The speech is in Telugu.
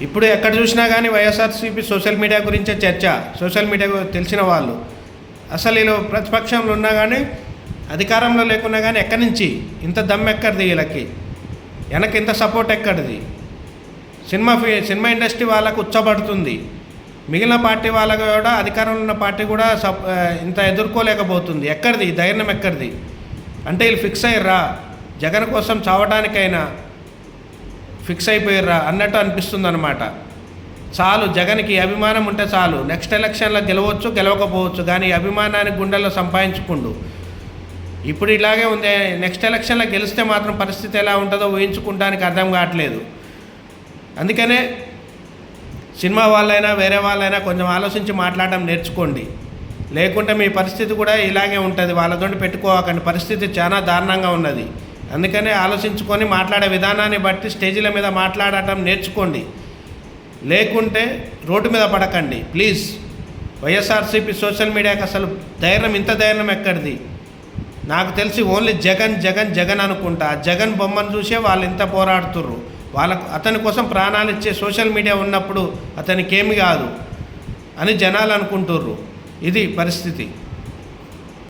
ఇప్పుడు ఎక్కడ చూసినా కానీ వైఎస్ఆర్సీపీ సోషల్ మీడియా గురించే చర్చ. సోషల్ మీడియా తెలిసిన వాళ్ళు అసలు వీళ్ళు ప్రతిపక్షంలో ఉన్నా కానీ అధికారంలో లేకున్నా కానీ ఎక్కడి నుంచి ఇంత దమ్ ఎక్కడిది, వీళ్ళకి వెనక ఇంత సపోర్ట్ ఎక్కడిది? సినిమా ఇండస్ట్రీ వాళ్ళకు ఉచ్చబడుతుంది, మిగిలిన పార్టీ వాళ్ళకు కూడా అధికారంలో ఉన్న పార్టీ కూడా ఇంత ఎదుర్కోలేకపోతుంది. ఎక్కడిది ధైర్యం, ఎక్కడిది? అంటే వీళ్ళు ఫిక్స్ అయ్యర్రా, జగన్ కోసం చావడానికైనా ఫిక్స్ అయిపోయారా అన్నట్టు అనిపిస్తుంది అన్నమాట. చాలు, జగన్కి అభిమానం ఉంటే చాలు, నెక్స్ట్ ఎలక్షన్లో గెలవచ్చు గెలవకపోవచ్చు, కానీ అభిమానాన్ని గుండెల్లో సంపాదించుకుండు. ఇప్పుడు ఇలాగే ఉంది, నెక్స్ట్ ఎలక్షన్లో గెలిస్తే మాత్రం పరిస్థితి ఎలా ఉంటుందో ఊహించుకుంటానికి అర్థం కావట్లేదు. అందుకనే సినిమా వాళ్ళైనా వేరే వాళ్ళైనా కొంచెం ఆలోచించి మాట్లాడడం నేర్చుకోండి, లేకుంటే మీ పరిస్థితి కూడా ఇలాగే ఉంటుంది. వాళ్ళతో పెట్టుకోకండి, పరిస్థితి చాలా దారుణంగా ఉన్నది. అందుకనే ఆలోచించుకొని మాట్లాడే విధానాన్ని బట్టి స్టేజీల మీద మాట్లాడటం నేర్చుకోండి, లేకుంటే రోడ్డు మీద పడకండి ప్లీజ్. వైఎస్ఆర్సీపీ సోషల్ మీడియాకి అసలు ఇంత ధైర్యం ఎక్కడిది? నాకు తెలిసి ఓన్లీ జగన్ జగన్ జగన్ అనుకుంటా. జగన్ బొమ్మను చూసే వాళ్ళు ఇంత పోరాడుతుర్రు. అతని కోసం ప్రాణాలు ఇచ్చే సోషల్ మీడియా ఉన్నప్పుడు అతనికి ఏమి కాదు అని జనాలు అనుకుంటుర్రు. ఇది పరిస్థితి.